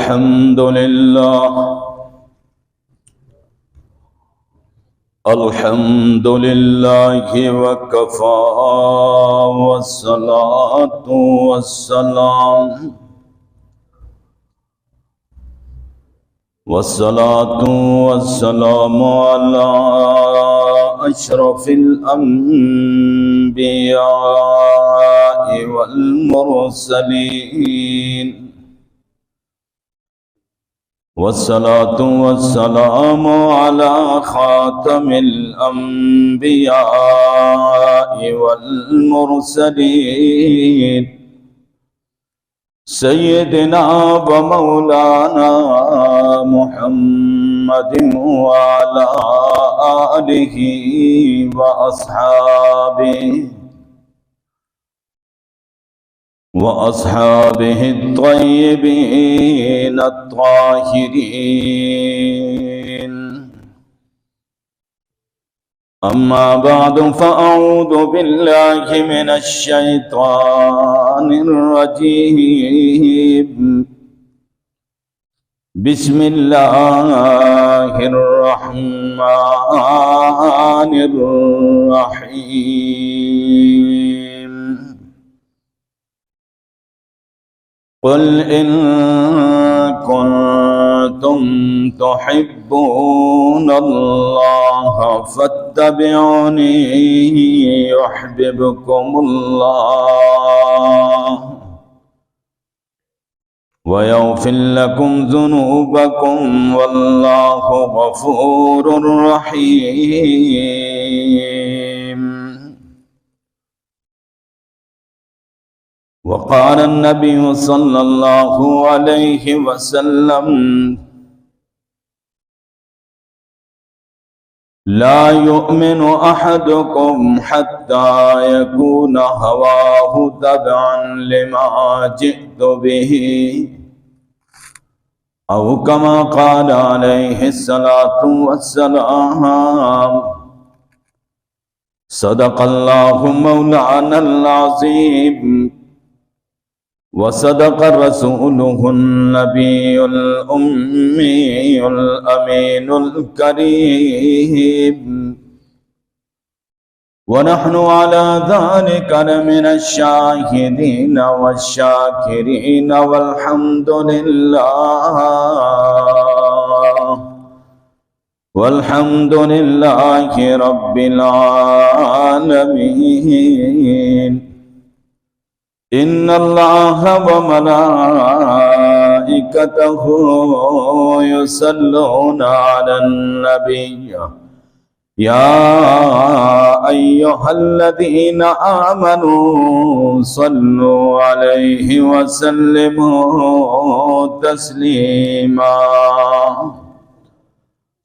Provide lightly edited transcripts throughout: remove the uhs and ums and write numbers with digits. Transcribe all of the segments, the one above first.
الحمد لله الحمد لله وكفى والصلاة والسلام على أشرف الأنبياء والمرسلين والصلاة والسلام على خاتم الأنبياء والمرسلين سيدنا ومولانا محمد وعلى آله وأصحابه الطيبين الطاهرين. أما بعد فأعوذ بالله من الشيطان الرجيم. بسم الله الرحمن الرحيم. قل إن كنتم تحبون الله فاتبعوني يحببكم الله ويغفر لكم ذنوبكم والله غفور رحيم. وقال النبي صلى الله عليه وسلم لا يؤمن أحدكم حتى يكون هواه تبعا لما جئت به أو كما قال عليه الصلاة والسلام. صدق الله مولانا العظيم وصدق رسوله النبي الأمي الأمين الكريم ونحن على ذلك لمن الشاهدين والشاكرين والحمد لله رب العالمين. إن الله وملائكته يصلون على النبي يا أيها الذين آمنوا صلوا عليه وسلموا تسلیما.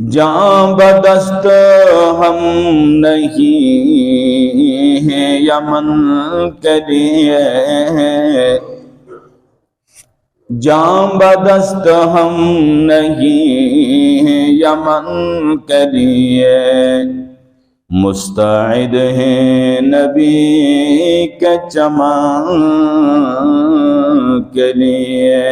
جاں بدست ہم نہیں ہیں یمن کے لیے، جاں بدست ہم نہیں ہیں یمن کے لیے، مستعد ہیں نبی کے چمن کے لیے،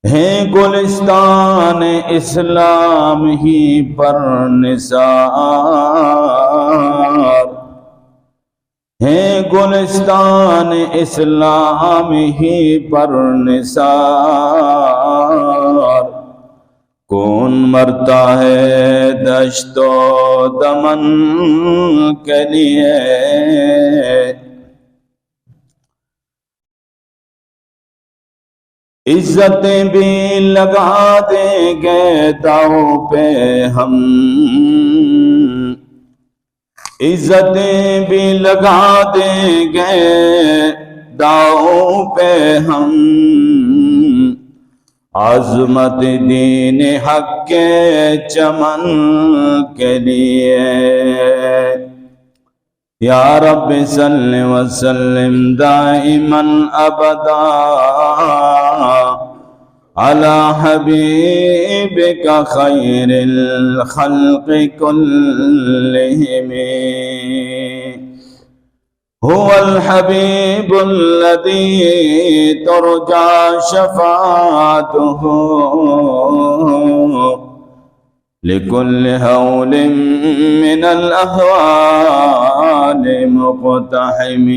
ہیں گلستان اسلام ہی پر نثار، ہیں گلستان اسلام ہی پر نثار، کون مرتا ہے دشت و دمن کے لیے، عزتیں بھی لگا دیں گے داؤ پہ ہم، عزتیں بھی لگا دیں گے داؤ پہ ہم، عظمت دین حق کے چمن کے لیے، یا رب صل وسلم دائما ابدا علی حبیبک خیر الخلق کلہم، هو الحبیب الذی ترجى شفاعته لكل هول من الأهوال مقتحم۔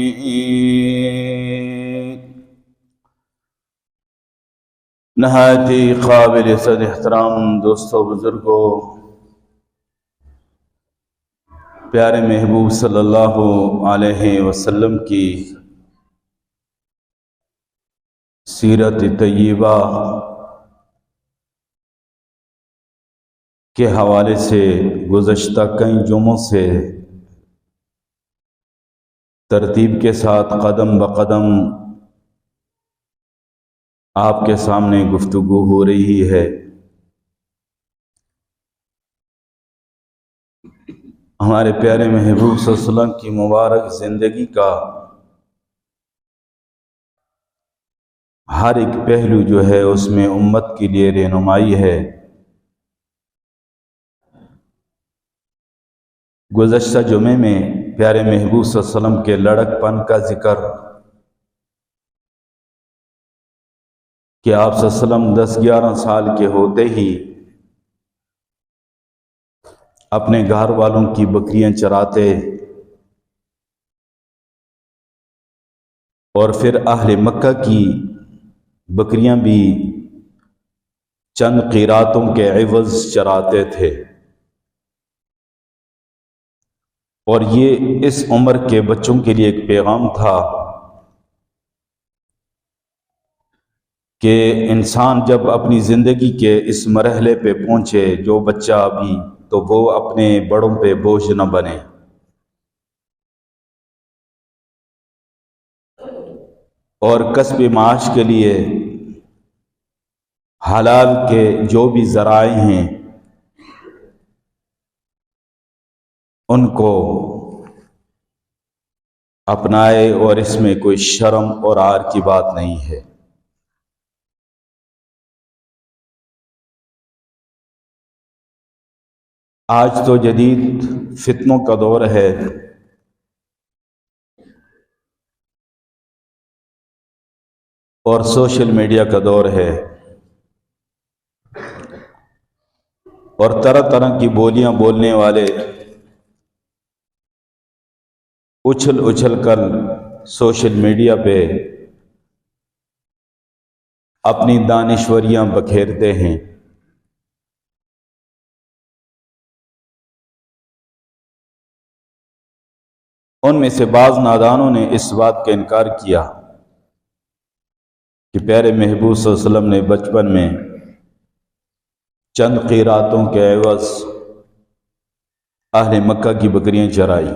نہایت ہی قابل صد احترام دوستو، بزرگوں، پیارے محبوب صلی اللہ علیہ وسلم کی سیرت طیبہ کے حوالے سے گزشتہ کئی جمعوں سے ترتیب کے ساتھ قدم بقدم آپ کے سامنے گفتگو ہو رہی ہے۔ ہمارے پیارے محبوب صلی اللہ علیہ وسلم کی مبارک زندگی کا ہر ایک پہلو جو ہے اس میں امت کے لیے رہنمائی ہے۔ گزشتہ جمعے میں پیارے محبوب صلی اللہ علیہ وسلم کے لڑک پن کا ذکر کہ آپ صلی اللہ علیہ وسلم 10-11 سال کے ہوتے ہی اپنے گھر والوں کی بکریاں چراتے اور پھر اہل مکہ کی بکریاں بھی چند قیراتوں کے عوض چراتے تھے، اور یہ اس عمر کے بچوں کے لیے ایک پیغام تھا کہ انسان جب اپنی زندگی کے اس مرحلے پہ پہنچے، جو بچہ ابھی، تو وہ اپنے بڑوں پہ بوجھ نہ بنے، اور کسب معاش کے لیے حلال کے جو بھی ذرائع ہیں ان کو اپنائے، اور اس میں کوئی شرم اور عار کی بات نہیں ہے۔ آج تو جدید فتنوں کا دور ہے، اور سوشل میڈیا کا دور ہے، اور طرح طرح کی بولیاں بولنے والے اچھل اچھل کر سوشل میڈیا پہ اپنی دانشوریاں بکھیرتے ہیں۔ ان میں سے بعض نادانوں نے اس بات کا انکار کیا کہ پیارے محبوب صلی اللہ علیہ وسلم نے بچپن میں چند قیراتوں کے عوض اہل مکہ کی بکریاں چرائی،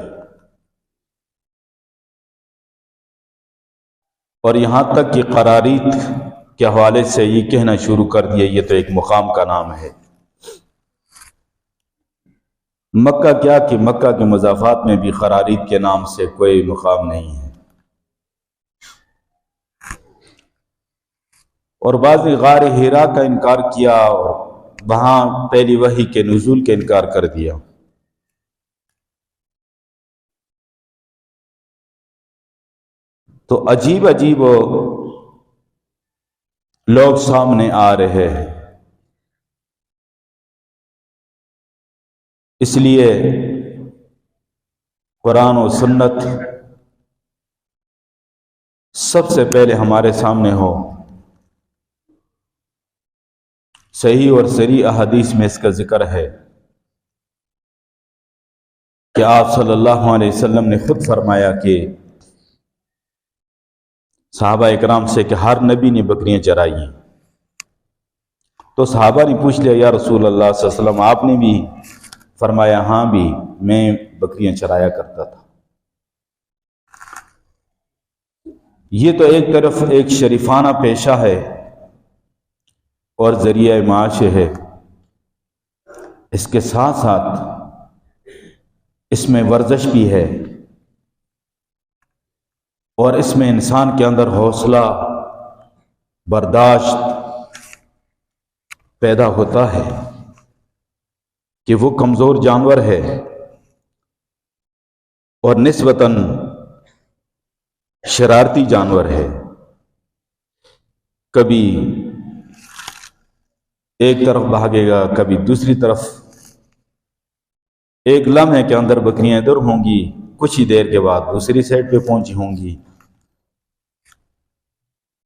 اور یہاں تک کہ قرارید کے حوالے سے یہ کہنا شروع کر دیا یہ تو ایک مقام کا نام ہے۔ مکہ کیا کہ مکہ کے مضافات میں بھی خرارید کے نام سے کوئی مقام نہیں ہے، اور بعضی غار حرا کا انکار کیا اور وہاں پہلی وحی کے نزول کا انکار کر دیا۔ تو عجیب عجیب لوگ سامنے آ رہے ہیں، اس لیے قرآن و سنت سب سے پہلے ہمارے سامنے ہو۔ صحیح اور صریح احادیث میں اس کا ذکر ہے کہ آپ صلی اللہ علیہ وسلم نے خود فرمایا کہ صحابہ اکرام سے کہ ہر نبی نے بکریاں چرائی ہیں، تو صحابہ نے پوچھ لیا یا رسول اللہ صلی اللہ علیہ وسلم آپ نے بھی فرمایا ہاں بھی میں بکریاں چرایا کرتا تھا۔ یہ تو ایک طرف ایک شریفانہ پیشہ ہے اور ذریعہ معاش ہے، اس کے ساتھ ساتھ اس میں ورزش بھی ہے، اور اس میں انسان کے اندر حوصلہ برداشت پیدا ہوتا ہے کہ وہ کمزور جانور ہے اور نسبتاً شرارتی جانور ہے، کبھی ایک طرف بھاگے گا کبھی دوسری طرف، ایک لمحے کے اندر بکریاں ادھر ہوں گی، کچھ ہی دیر کے بعد دوسری سائڈ پہ پہنچی ہوں گی۔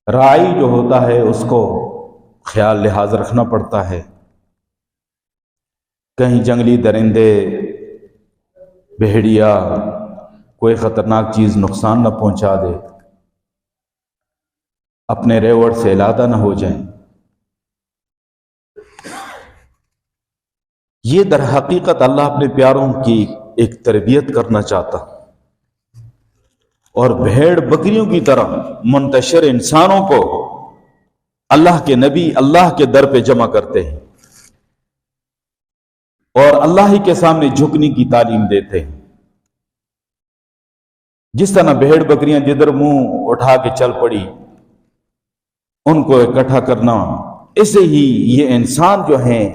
راعی جو ہوتا ہے اس کو خیال لحاظ رکھنا پڑتا ہے، کہیں جنگلی درندے بھیڑیا کوئی خطرناک چیز نقصان نہ پہنچا دے، اپنے ریوڑ سے علادہ نہ ہو جائیں۔ یہ در حقیقت اللہ اپنے پیاروں کی ایک تربیت کرنا چاہتا، اور بھیڑ بکریوں کی طرح منتشر انسانوں کو اللہ کے نبی اللہ کے در پہ جمع کرتے ہیں اور اللہ ہی کے سامنے جھکنے کی تعلیم دیتے ہیں۔ جس طرح بھیڑ بکریاں جدھر منہ اٹھا کے چل پڑی ان کو اکٹھا کرنا، ایسے ہی یہ انسان جو ہیں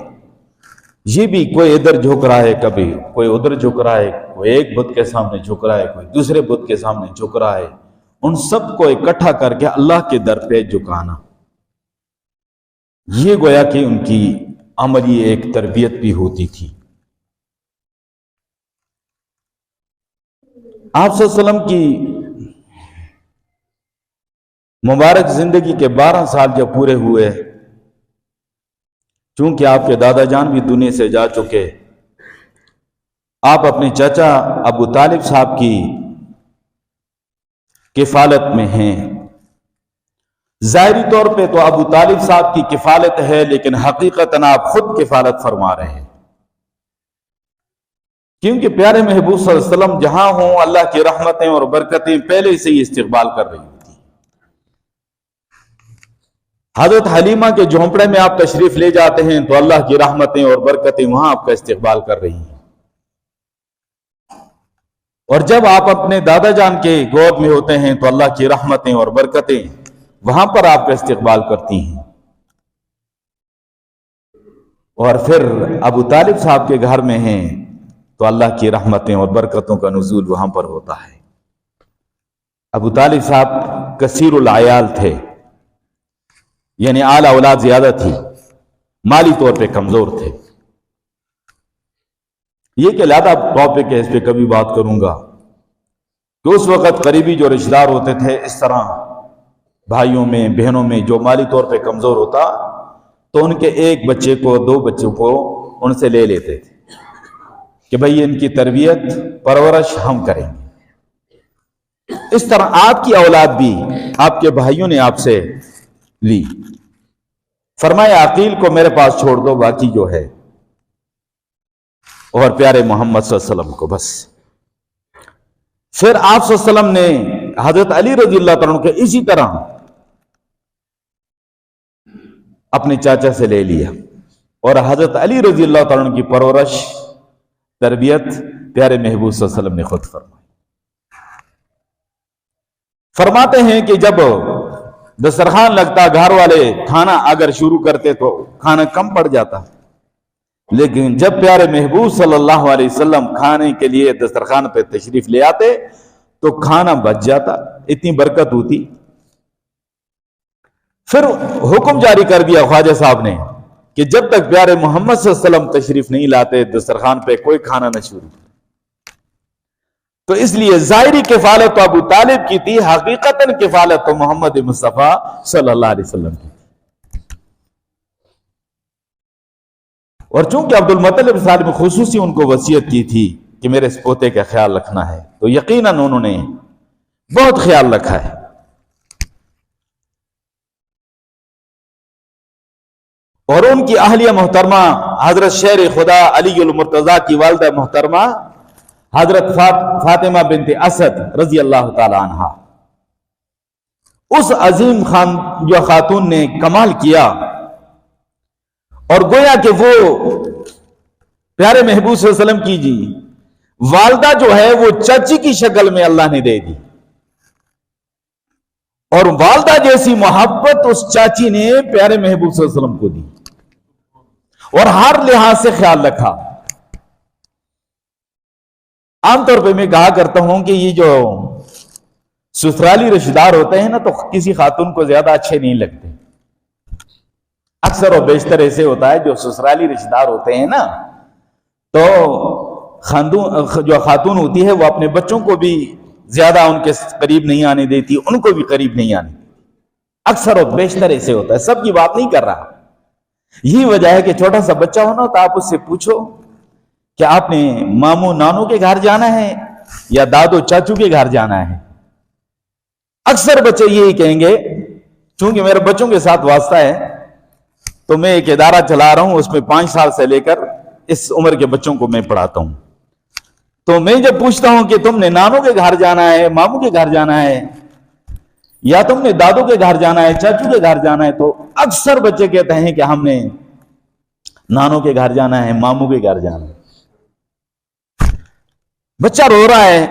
یہ بھی کوئی ادھر جھک رہا ہے، کبھی کوئی ادھر جھک رہا ہے، کوئی ایک بت کے سامنے جھک رہا ہے، کوئی دوسرے بت کے سامنے جھک رہا ہے، ان سب کو اکٹھا کر کے اللہ کے در پہ جھکانا، یہ گویا کہ ان کی عملی ایک تربیت بھی ہوتی تھی۔ آپ صلی اللہ علیہ وسلم کی مبارک زندگی کے 12 سال جب پورے ہوئے، چونکہ آپ کے دادا جان بھی دنیا سے جا چکے، آپ اپنے چچا ابو طالب صاحب کی کفالت میں ہیں۔ ظاہری طور پہ تو ابو طالب صاحب کی کفالت ہے، لیکن حقیقتاً آپ خود کفالت فرما رہے ہیں، کیونکہ پیارے محبوب صلی اللہ علیہ وسلم جہاں ہوں اللہ کی رحمتیں اور برکتیں پہلے سے ہی استقبال کر رہی ہوتی۔ حضرت حلیمہ کے جھونپڑے میں آپ تشریف لے جاتے ہیں تو اللہ کی رحمتیں اور برکتیں وہاں آپ کا استقبال کر رہی ہیں، اور جب آپ اپنے دادا جان کے گود میں ہوتے ہیں تو اللہ کی رحمتیں اور برکتیں وہاں پر آپ کا استقبال کرتی ہیں، اور پھر ابو طالب صاحب کے گھر میں ہیں تو اللہ کی رحمتیں اور برکتوں کا نزول وہاں پر ہوتا ہے۔ ابو طالب صاحب کثیر العیال تھے، یعنی اعلی اولاد زیادہ تھی، مالی طور پہ کمزور تھے۔ یہ کہ علیحدہ ٹاپک ہے، اس پہ کبھی بات کروں گا کہ اس وقت قریبی جو رشتہ دار ہوتے تھے، اس طرح بھائیوں میں بہنوں میں جو مالی طور پہ کمزور ہوتا تو ان کے ایک بچے کو 2 بچوں کو ان سے لے لیتے تھے کہ بھئی ان کی تربیت پرورش ہم کریں گے۔ اس طرح آپ کی اولاد بھی آپ کے بھائیوں نے آپ سے لی، فرمایا عقیل کو میرے پاس چھوڑ دو، باقی جو ہے، اور پیارے محمد صلی اللہ علیہ وسلم کو بس۔ پھر آپ صلی اللہ علیہ وسلم نے حضرت علی رضی اللہ عنہ کے اسی طرح اپنے چاچا سے لے لیا، اور حضرت علی رضی اللہ تعالیٰ عنہ کی پرورش، تربیت پیارے محبوب صلی اللہ علیہ وسلم نے خود فرمائی۔ فرماتے ہیں کہ جب دسترخوان لگتا، گھر والے کھانا اگر شروع کرتے تو کھانا کم پڑ جاتا، لیکن جب پیارے محبوب صلی اللہ علیہ وسلم کھانے کے لیے دسترخوان پہ تشریف لے آتے تو کھانا بچ جاتا، اتنی برکت ہوتی۔ پھر حکم جاری کر دیا خواجہ صاحب نے کہ جب تک پیارے محمد صلی اللہ علیہ وسلم تشریف نہیں لاتے دسترخوان پہ کوئی کھانا نہ شروع۔ تو اس لیے ظاہری کفالت تو ابو طالب کی تھی، حقیقتاً کفالت تو محمد مصطفیٰ صلی اللہ علیہ وسلم کی تھی۔ اور چونکہ عبد المطلب صاحب نے خصوصی ان کو وصیت کی تھی کہ میرے اس پوتے کا خیال رکھنا ہے، تو یقیناً انہوں نے بہت خیال رکھا ہے۔ اور ان کی اہلیہ محترمہ حضرت شیر خدا علی المرتضیٰ کی والدہ محترمہ حضرت فاطمہ بنت اسد رضی اللہ تعالی عنہ، اس عظیم جو خاتون نے کمال کیا، اور گویا کہ وہ پیارے محبوب صلی اللہ علیہ وسلم کی والدہ جو ہے وہ چاچی کی شکل میں اللہ نے دے دی، اور والدہ جیسی محبت اس چاچی نے پیارے محبوب صلی اللہ علیہ وسلم کو دی، اور ہر لحاظ سے خیال رکھا۔ عام طور پہ میں کہا کرتا ہوں کہ یہ جو سسرالی رشتہ دار ہوتے ہیں نا تو کسی خاتون کو زیادہ اچھے نہیں لگتے، اکثر و بیشتر ایسے ہوتا ہے جو سسرالی رشتہ دار ہوتے ہیں نا تو جو خاتون ہوتی ہے وہ اپنے بچوں کو بھی زیادہ ان کے قریب نہیں آنے دیتی، ان کو بھی قریب نہیں آنے دیتی، اکثر و بیشتر ایسے ہوتا ہے، سب کی بات نہیں کر رہا۔ یہی وجہ ہے کہ چھوٹا سا بچہ ہونا تو آپ اس سے پوچھو کہ آپ نے ماموں نانو کے گھر جانا ہے یا دادو چاچو کے گھر جانا ہے، اکثر بچے یہی کہیں گے۔ چونکہ میرے بچوں کے ساتھ واسطہ ہے تو میں ایک ادارہ چلا رہا ہوں، اس میں 5 سال سے لے کر اس عمر کے بچوں کو میں پڑھاتا ہوں، تو میں جب پوچھتا ہوں کہ تم نے نانو کے گھر جانا ہے، ماموں کے گھر جانا ہے، یا تم نے دادو کے گھر جانا ہے، چاچو کے گھر جانا ہے، تو اکثر بچے کہتے ہیں کہ ہم نے نانو کے گھر جانا ہے، ماموں کے گھر جانا ہے۔ بچہ رو رہا ہے،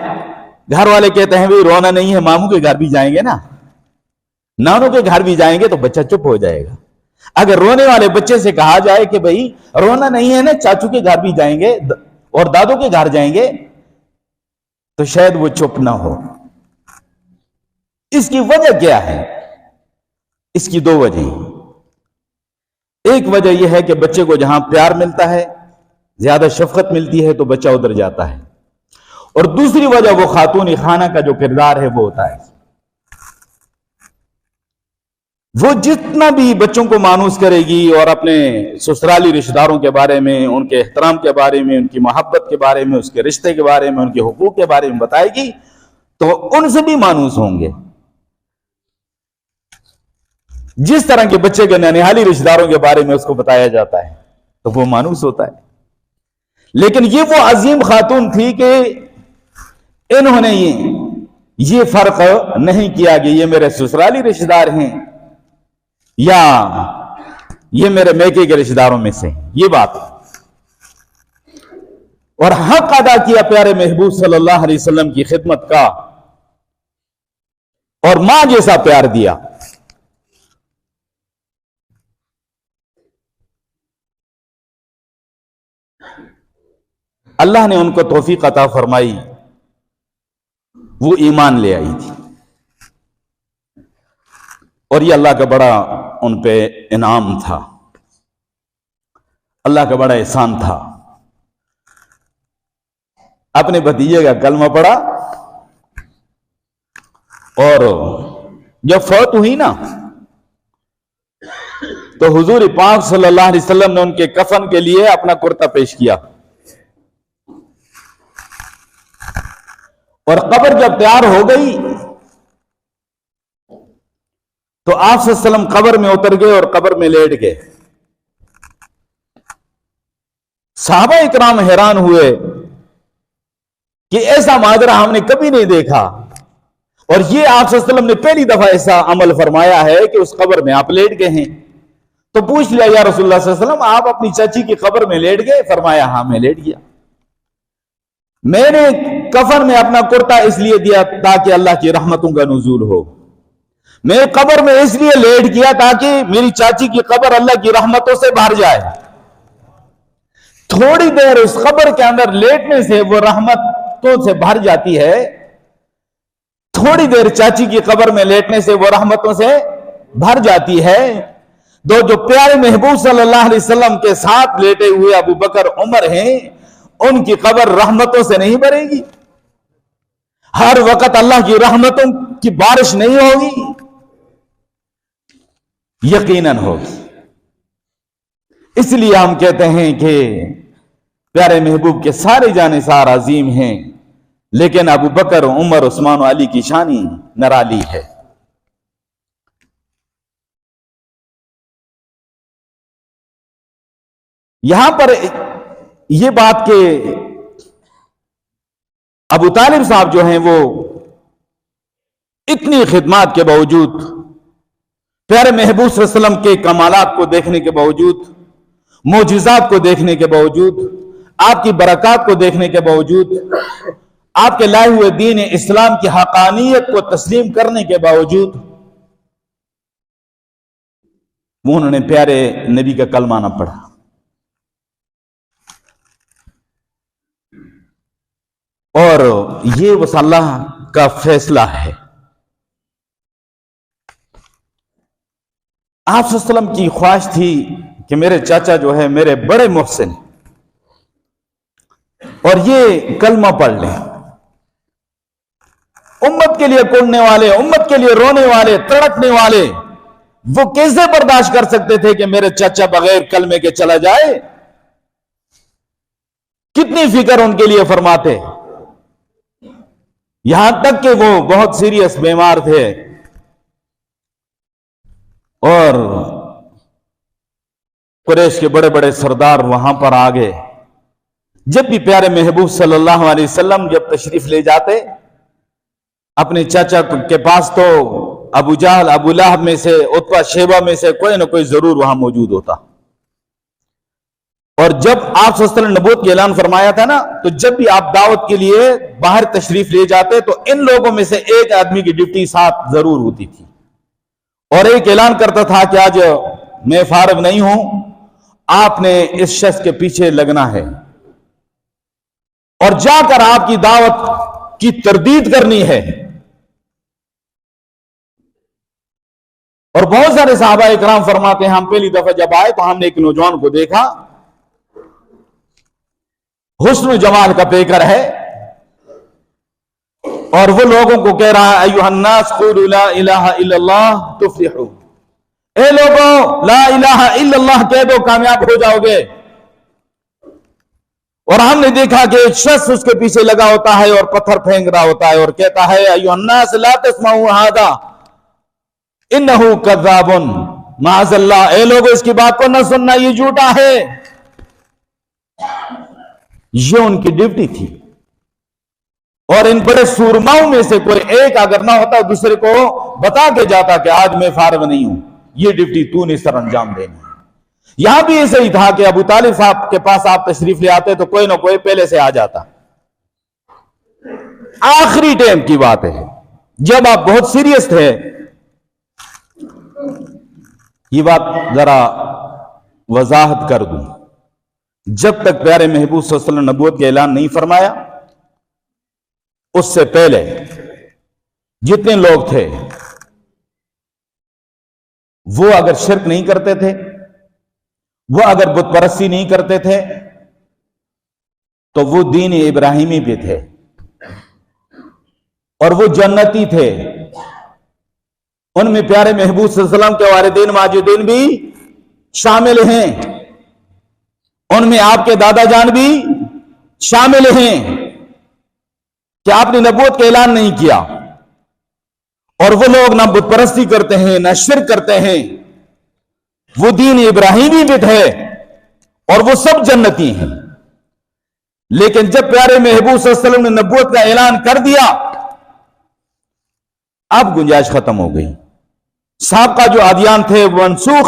گھر والے کہتے ہیں بھئی رونا نہیں ہے، ماموں کے گھر بھی جائیں گے نا، نانو کے گھر بھی جائیں گے، تو بچہ چپ ہو جائے گا۔ اگر رونے والے بچے سے کہا جائے کہ بھئی رونا نہیں ہے نا، چاچو کے گھر بھی جائیں گے اور دادو کے گھر جائیں گے، تو شاید وہ چپ نہ ہو۔ اس کی وجہ کیا ہے؟ اس کی 2 وجہ۔ ایک وجہ یہ ہے کہ بچے کو جہاں پیار ملتا ہے، زیادہ شفقت ملتی ہے، تو بچہ ادھر جاتا ہے، اور دوسری وجہ وہ خاتون خانہ کا جو کردار ہے وہ ہوتا ہے۔ وہ جتنا بھی بچوں کو مانوس کرے گی اور اپنے سسرالی رشتہ داروں کے بارے میں، ان کے احترام کے بارے میں، ان کی محبت کے بارے میں، اس کے رشتے کے بارے میں، ان کے حقوق کے بارے میں بتائے گی تو ان سے بھی مانوس ہوں گے۔ جس طرح کے بچے کے ننہالی رشتہ داروں کے بارے میں اس کو بتایا جاتا ہے تو وہ مانوس ہوتا ہے۔ لیکن یہ وہ عظیم خاتون تھی کہ انہوں نے یہ فرق نہیں کیا کہ یہ میرے سسرالی رشتہ دار ہیں یا یہ میرے میکے کے رشتہ داروں میں سے، یہ بات، اور حق ادا کیا پیارے محبوب صلی اللہ علیہ وسلم کی خدمت کا، اور ماں جیسا پیار دیا۔ اللہ نے ان کو توفیق عطا فرمائی، وہ ایمان لے آئی تھی، اور یہ اللہ کا بڑا ان پہ انعام تھا، اللہ کا بڑا احسان تھا۔ اپنے بھتیجے کا کلمہ پڑھا، اور جب فوت ہوئی نا تو حضور پاک صلی اللہ علیہ وسلم نے ان کے کفن کے لیے اپنا کرتا پیش کیا، اور قبر جب تیار ہو گئی تو آپ صلی اللہ علیہ وسلم قبر میں اتر گئے اور قبر میں لیٹ گئے۔ صحابہ اکرام حیران ہوئے کہ ایسا ماجرا ہم نے کبھی نہیں دیکھا، اور یہ آپ صلی اللہ علیہ وسلم نے پہلی دفعہ ایسا عمل فرمایا ہے کہ اس قبر میں آپ لیٹ گئے ہیں۔ تو تو پوچھ لیا یا رسول اللہ صلی اللہ علیہ وسلم آپ اپنی چاچی کی قبر میں لیٹ گئے؟ فرمایا ہاں میں لیٹ گیا. میں نے کفن میں اپنا کرتا اس لیے دیا تاکہ اللہ کی رحمتوں کا نزول ہو. میں قبر میں اس لیے لیٹ گیا تاکہ میری چاچی کی قبر اللہ کی رحمتوں سے بھر جائے. تھوڑی دیر اس قبر کے اندر لیٹنے سے وہ رحمتوں سے بھر جاتی ہے. تھوڑی دیر چاچی کی قبر میں لیٹنے سے وہ رحمتوں سے بھر جاتی ہے. جو پیارے محبوب صلی اللہ علیہ وسلم کے ساتھ لیٹے ہوئے ابو بکر عمر ہیں ان کی قبر رحمتوں سے نہیں بھرے گی. ہر وقت اللہ کی رحمتوں کی بارش نہیں ہوگی، یقیناً ہوگی. اس لیے ہم کہتے ہیں کہ پیارے محبوب کے سارے جانثار عظیم ہیں، لیکن ابو بکر عمر عثمان و علی کی شانی نرالی ہے. یہاں پر یہ بات کہ ابو طالب صاحب جو ہیں وہ اتنی خدمات کے باوجود، پیارے محبوب صلی اللہ علیہ وسلم کے کمالات کو دیکھنے کے باوجود، معجزات کو دیکھنے کے باوجود، آپ کی برکات کو دیکھنے کے باوجود، آپ کے لائے ہوئے دین اسلام کی حقانیت کو تسلیم کرنے کے باوجود، انہوں نے پیارے نبی کا کلمہ نہ پڑھا. اور یہ بس اللہ کا فیصلہ ہے. آپ صلی اللہ علیہ وسلم کی خواہش تھی کہ میرے چاچا جو ہے میرے بڑے محسن اور یہ کلمہ پڑھ لیں. امت کے لیے کوڑنے والے، امت کے لیے رونے والے، تڑپنے والے، وہ کیسے برداشت کر سکتے تھے کہ میرے چاچا بغیر کلمے کے چلا جائے؟ کتنی فکر ان کے لیے فرماتے. یہاں تک کہ وہ بہت سیریس بیمار تھے اور قریش کے بڑے بڑے سردار وہاں پر آ گئے. جب بھی پیارے محبوب صلی اللہ علیہ وسلم جب تشریف لے جاتے اپنے چاچا کے پاس تو ابو جہل، ابو لہب میں سے، عتبہ، شیبہ میں سے کوئی نہ کوئی ضرور وہاں موجود ہوتا. اور جب آپ صلی اللہ علیہ وسلم نے نبوت کی اعلان فرمایا تھا نا، تو جب بھی آپ دعوت کے لیے باہر تشریف لے جاتے تو ان لوگوں میں سے ایک آدمی کی ڈیوٹی ساتھ ضرور ہوتی تھی اور ایک اعلان کرتا تھا کہ آج میں فارغ نہیں ہوں، آپ نے اس شخص کے پیچھے لگنا ہے اور جا کر آپ کی دعوت کی تردید کرنی ہے. اور بہت سارے صحابہ اکرام فرماتے ہیں ہم پہلی دفعہ جب آئے تو ہم نے ایک نوجوان کو دیکھا، حسن و جمال کا پیکر ہے اور وہ لوگوں کو کہہ رہا ہے ایھا الناس قولوا لا الہ الا اللہ تفلحوا، اے لوگوں لا الہ الا اللہ کہہ دو کامیاب ہو جاؤ گے. اور ہم نے دیکھا کہ ایک شخص اس کے پیچھے لگا ہوتا ہے اور پتھر پھینک رہا ہوتا ہے اور کہتا ہے ایھا الناس لا تسمعوا ھذا انہ کذاب معاذ اللہ، اے لوگوں اس کی بات کو نہ سننا، یہ جھوٹا ہے. یہ ان کی ڈیوٹی تھی. اور ان بڑے سورماؤں میں سے کوئی ایک اگر نہ ہوتا دوسرے کو بتا کے جاتا کہ آج میں فارغ نہیں ہوں، یہ ڈیوٹی تو نے سر انجام دینی ہے. یہاں بھی ایسے ہی تھا کہ ابو طالب صاحب کے پاس آپ تشریف لے آتے تو کوئی نہ کوئی پہلے سے آ جاتا. آخری ٹائم کی بات ہے جب آپ بہت سیریس تھے. یہ بات ذرا وضاحت کر دوں، جب تک پیارے محبوب صلی اللہ علیہ وسلم نبوت کا اعلان نہیں فرمایا اس سے پہلے جتنے لوگ تھے وہ اگر شرک نہیں کرتے تھے، وہ اگر بت پرستی نہیں کرتے تھے تو وہ دین ابراہیمی پہ تھے اور وہ جنتی تھے. ان میں پیارے محبوب صلی اللہ علیہ وسلم کے والدین ماجدین بھی شامل ہیں، ان میں آپ کے دادا جان بھی شامل ہیں کہ آپ نے نبوت کا اعلان نہیں کیا. اور وہ لوگ نہ بت پرستی کرتے ہیں نہ شرک کرتے ہیں، وہ دین ابراہیمی بھی ہے اور وہ سب جنتی ہیں. لیکن جب پیارے محبوب صلی اللہ علیہ وسلم نے نبوت کا اعلان کر دیا اب گنجائش ختم ہو گئی. سابقہ جو ادیان تھے وہ منسوخ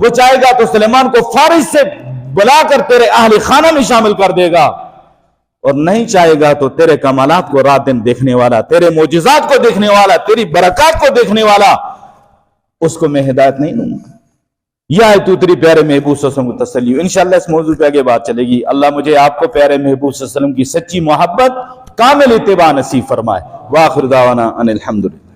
وہ چاہے گا تو سلیمان کو فارس سے بلا کر تیرے اہل خانہ میں شامل کر دے گا، اور نہیں چاہے گا تو تیرے کمالات کو رات دن دیکھنے والا، تیرے معجزات کو دیکھنے والا، تیری برکات کو دیکھنے والا، اس کو میں ہدایت نہیں دوں گا۔ یہ آیت اتری پیارے محبوب صلی اللہ علیہ وسلم کو تسلی ہوئی۔ انشاءاللہ اس موضوع پہ آگے بات چلے گی۔ اللہ مجھے آپ کو پیارے محبوب صلی اللہ علیہ وسلم کی سچی محبت، کامل اتباع نصیب فرمائے۔ وآخر دعوانا ان الحمدللہ۔